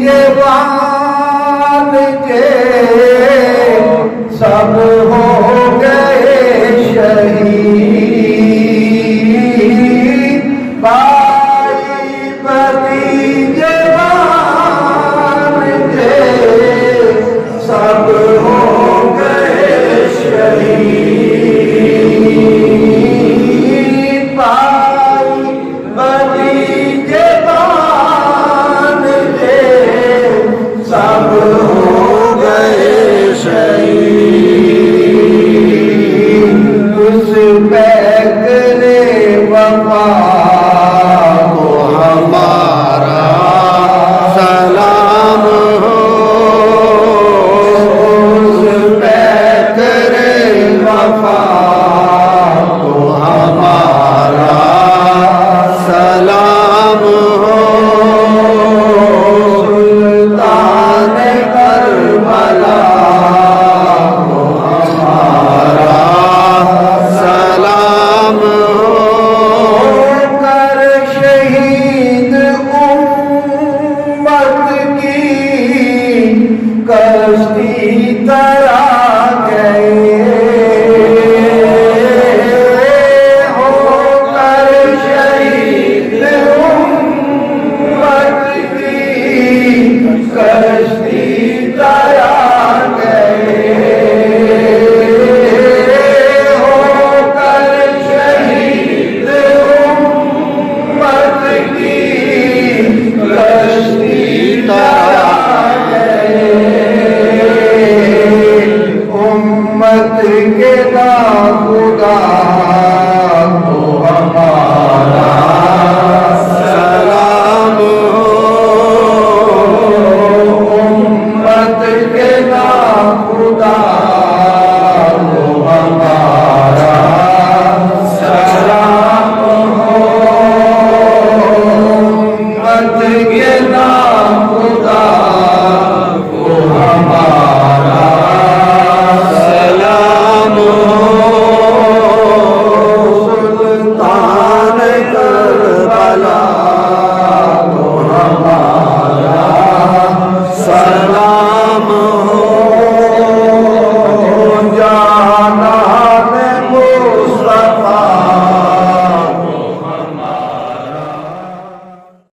جوان کے سب ہو گئے شہید، بھائی بھتیجے جوان کے سب ہو گئے شہید، بھائی بھتیجے جوان کے سب ہو گئے شہید۔ اس پیکرِ وفا کو ہمارا سلام ہو، اس پیکرِ وفا کو ہمارا سلام ہو، سلطان کربلا کو ہمارا سلام ہو، کر شہید امت کی کشتی ترا گئے، ہو کر شہید امت کی کشتی ترا گئے، ہو کر شہید امت کی کشتی ترا گئے، امت کے ناخدا کو ہمارا سلام ہو، امت کے ناخدا کو ہمارا سلام ہو، امت کے ناخدا